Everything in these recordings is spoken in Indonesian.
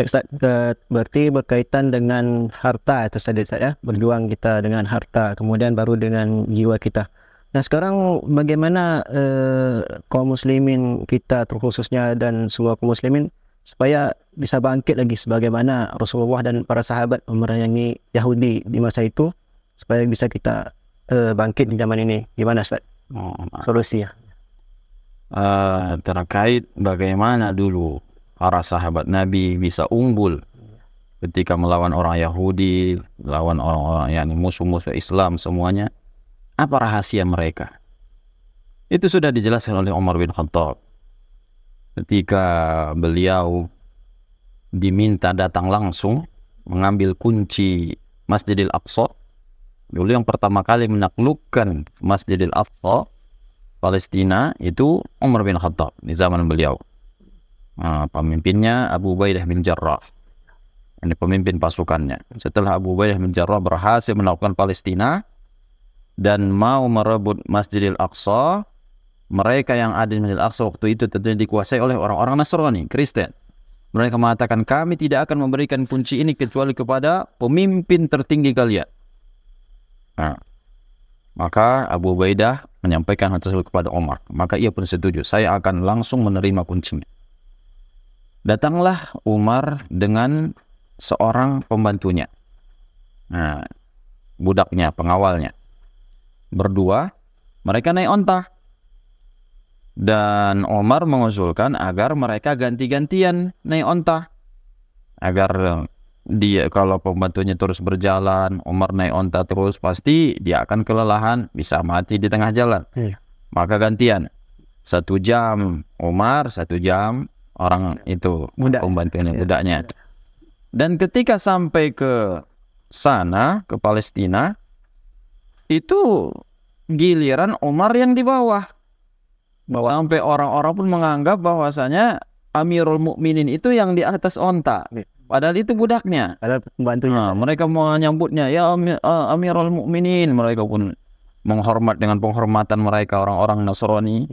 Baik, Ustaz, berarti berkaitan dengan harta itu tadi, Ustaz, ya. Berjuang kita dengan harta, kemudian baru dengan jiwa kita. Nah, sekarang bagaimana kaum muslimin kita terkhususnya dan semua kaum muslimin supaya bisa bangkit lagi sebagaimana Rasulullah dan para sahabat memerangi Yahudi di masa itu, supaya bisa kita bangkit di zaman ini. Gimana, Ustaz? Solusinya? Terkait bagaimana dulu para sahabat Nabi bisa unggul ketika melawan orang Yahudi, melawan orang-orang yang musuh-musuh Islam semuanya. Apa rahasia mereka? Itu sudah dijelaskan oleh Umar bin Khattab ketika beliau diminta datang langsung mengambil kunci Masjidil Aqsa. Dulu yang pertama kali menaklukkan Masjidil Aqsa Palestina itu Umar bin Khattab di zaman beliau. Pemimpinnya Abu Ubaidah bin Jarrah. Ini pemimpin pasukannya. Setelah Abu Ubaidah bin Jarrah berhasil menaklukkan Palestina dan mau merebut Masjidil Aqsa, mereka yang ada di Masjidil Aqsa waktu itu tentunya dikuasai oleh orang-orang Nasrani, Kristen. Mereka mengatakan, kami tidak akan memberikan kunci ini kecuali kepada pemimpin tertinggi kalian. Maka Abu Ubaidah menyampaikan hal tersebut kepada Umar. Maka ia pun setuju, saya akan langsung menerima kuncinya. Datanglah Umar dengan seorang pembantunya, budaknya, pengawalnya. Berdua, mereka naik onta. Dan Umar mengusulkan agar mereka ganti-gantian naik onta. Agar dia, kalau pembantunya terus berjalan, Umar naik onta terus, pasti dia akan kelelahan, bisa mati di tengah jalan. Maka gantian. 1 jam Umar, 1 jam orang itu, pembantunya, budaknya. Dan ketika sampai ke sana, ke Palestina, itu giliran Umar yang di bawah. Sampai orang-orang pun menganggap bahwasanya Amirul Mukminin itu yang di atas onta. Padahal itu budaknya. Padahal pembantunya. Mereka menyambutnya, ya Amirul Mukminin. Mereka pun menghormat dengan penghormatan mereka, orang-orang Nasrani.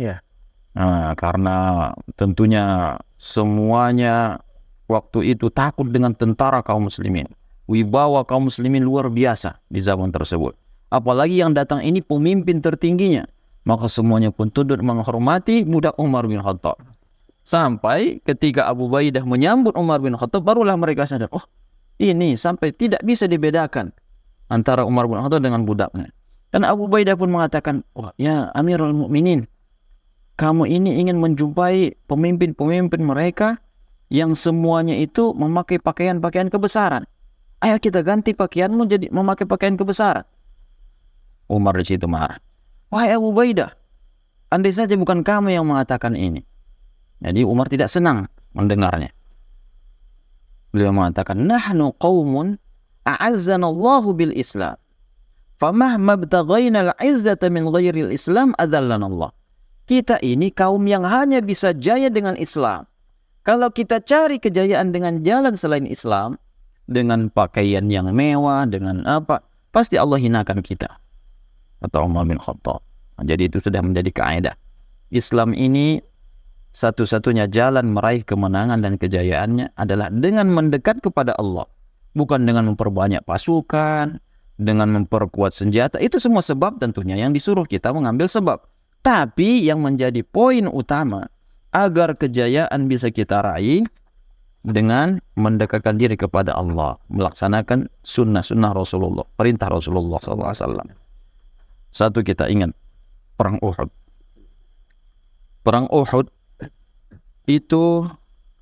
Karena tentunya semuanya waktu itu takut dengan tentara kaum muslimin. Wibawa kaum muslimin luar biasa di zaman tersebut. Apalagi yang datang ini pemimpin tertingginya. Maka semuanya pun tunduk menghormati budak Umar bin Khattab. Sampai ketika Abu Ubaidah menyambut Umar bin Khattab, barulah mereka sadar, oh ini sampai tidak bisa dibedakan antara Umar bin Khattab dengan budaknya. Dan Abu Ubaidah pun mengatakan, oh ya Amirul Mukminin, kamu ini ingin menjumpai pemimpin-pemimpin mereka yang semuanya itu memakai pakaian-pakaian kebesaran. Ayo kita ganti pakaianmu jadi memakai pakaian kebesaran. Umar di situ marah. Wahai Abu Ubaidah, andai saja bukan kamu yang mengatakan ini. Jadi Umar tidak senang mendengarnya. Beliau mengatakan, nahnu qaumun a'azzanallahu bil Islam. Famahma btaghaina al-'izzata min ghairil Islam adallanallah. Kita ini kaum yang hanya bisa jaya dengan Islam. Kalau kita cari kejayaan dengan jalan selain Islam, dengan pakaian yang mewah, dengan apa, pasti Allah hinakan kita. Kata Umar bin Khattab. Jadi itu sudah menjadi kaidah. Islam ini satu-satunya jalan meraih kemenangan dan kejayaannya adalah dengan mendekat kepada Allah. Bukan dengan memperbanyak pasukan, dengan memperkuat senjata. Itu semua sebab tentunya yang disuruh kita mengambil sebab. Tapi yang menjadi poin utama agar kejayaan bisa kita raih dengan mendekatkan diri kepada Allah, melaksanakan sunnah-sunnah Rasulullah, perintah Rasulullah SAW. Satu, kita ingat perang Uhud. Perang Uhud itu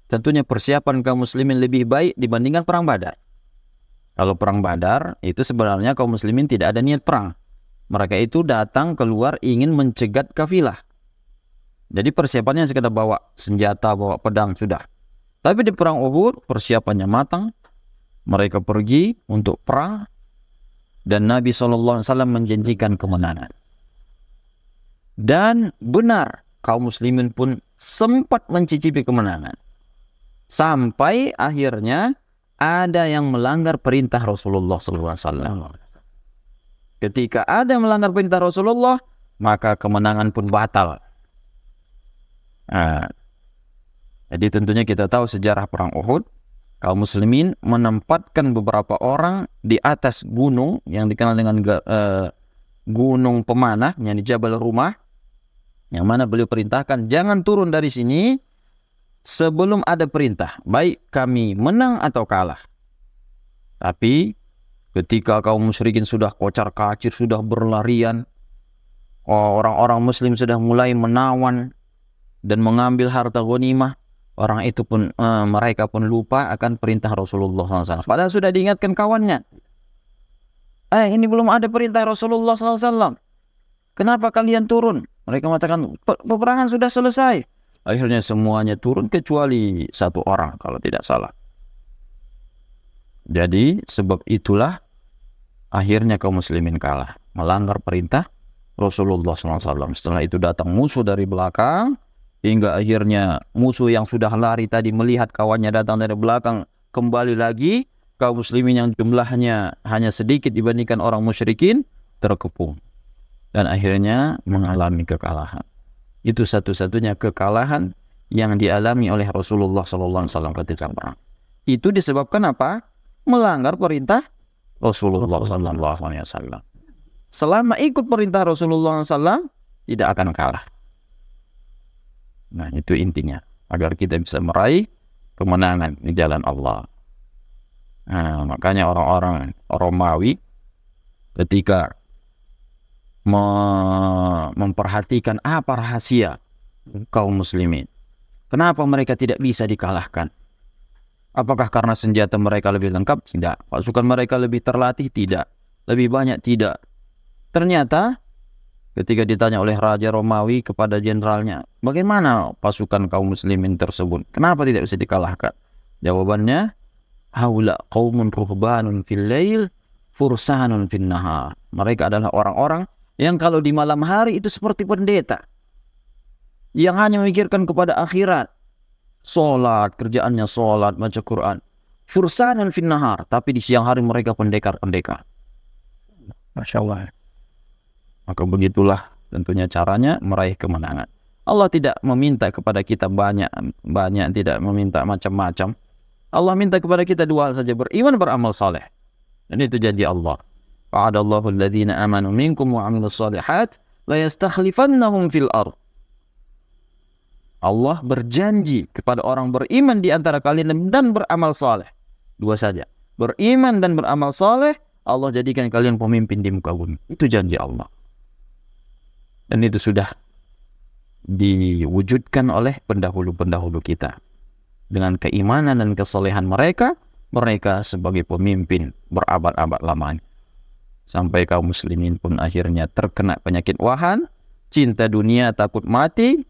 tentunya persiapan kaum muslimin lebih baik dibandingkan perang Badar. Kalau perang Badar itu sebenarnya kaum muslimin tidak ada niat perang. Mereka itu datang keluar ingin mencegat kafilah. Jadi persiapannya sekedar bawa senjata, bawa pedang, sudah. Tapi di perang Uhud persiapannya matang. Mereka pergi untuk perang. Dan Nabi SAW menjanjikan kemenangan. Dan benar, kaum muslimin pun sempat mencicipi kemenangan. Sampai akhirnya ada yang melanggar perintah Rasulullah SAW. Ketika ada yang melanggar perintah Rasulullah, maka kemenangan pun batal. Jadi tentunya kita tahu sejarah perang Uhud. kaum muslimin menempatkan beberapa orang di atas gunung yang dikenal dengan gunung pemanah, yang di Jabal Rumah, yang mana beliau perintahkan jangan turun dari sini sebelum ada perintah, baik kami menang atau kalah. Tapi ketika kaum musyrikin sudah kocar-kacir, sudah berlarian, orang-orang muslim sudah mulai menawan dan mengambil harta ghanimah, orang itu pun mereka pun lupa akan perintah Rasulullah SAW. Padahal sudah diingatkan kawannya, ini belum ada perintah Rasulullah SAW, kenapa kalian turun? Mereka mengatakan peperangan sudah selesai. Akhirnya semuanya turun kecuali satu orang kalau tidak salah. Jadi sebab itulah akhirnya kaum muslimin kalah, melanggar perintah Rasulullah SAW. Setelah itu datang musuh dari belakang, hingga akhirnya musuh yang sudah lari tadi melihat kawannya datang dari belakang, kembali lagi, kaum muslimin yang jumlahnya hanya sedikit dibandingkan orang musyrikin terkepung dan akhirnya mengalami kekalahan. Itu satu-satunya kekalahan yang dialami oleh Rasulullah SAW ketika perang. Itu disebabkan apa? Melanggar perintah Rasulullah SAW. Selama ikut perintah Rasulullah SAW, tidak akan kalah. Nah, itu intinya, agar kita bisa meraih kemenangan di jalan Allah. Nah, makanya orang-orang Romawi ketika memperhatikan apa rahasia kaum muslimin, kenapa mereka tidak bisa dikalahkan? Apakah karena senjata mereka lebih lengkap? Tidak. Pasukan mereka lebih terlatih? Tidak. Lebih banyak? Tidak. Ternyata ketika ditanya oleh Raja Romawi kepada jenderalnya, bagaimana pasukan kaum muslimin tersebut? Kenapa tidak bisa dikalahkan? Jawabannya, haula qaumun ruhbanun fil lail fursanun fin nahar. Mereka adalah orang-orang yang kalau di malam hari itu seperti pendeta yang hanya memikirkan kepada akhirat. Sholat, kerjaannya sholat, baca Quran. Fursanan fin nahar, tapi di siang hari mereka pendekar-pendekar. Masya Allah. Maka begitulah tentunya caranya meraih kemenangan. Allah tidak meminta kepada kita banyak, tidak meminta macam-macam. Allah minta kepada kita dua hal saja, beriman, beramal saleh. Dan itu janji Allah. Wa'adallahu alladhina amanu minkum wa 'amilus shalihat la yastakhlifannahum fil ardh. Allah berjanji kepada orang beriman di antara kalian dan beramal saleh. Dua saja. Beriman dan beramal saleh, Allah jadikan kalian pemimpin di muka bumi. Itu janji Allah. Dan itu sudah diwujudkan oleh pendahulu-pendahulu kita. Dengan keimanan dan kesalehan mereka, mereka sebagai pemimpin berabad-abad lamanya. Sampai kaum muslimin pun akhirnya terkena penyakit wahan, cinta dunia, takut mati,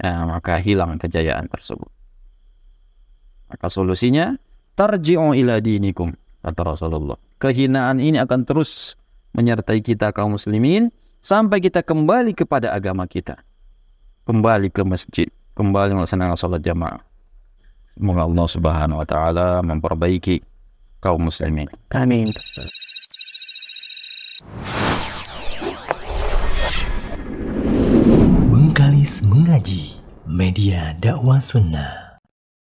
maka hilang kejayaan tersebut. Maka solusinya, tarji'u ila dinikum, kata Rasulullah. Kehinaan ini akan terus menyertai kita kaum muslimin sampai kita kembali kepada agama kita, kembali ke masjid, kembali melaksanakan salat jamaah. Semoga Allah Subhanahu wa taala memperbaiki kaum muslimin. Amin. Bengkalis Mengaji, media dakwah sunnah.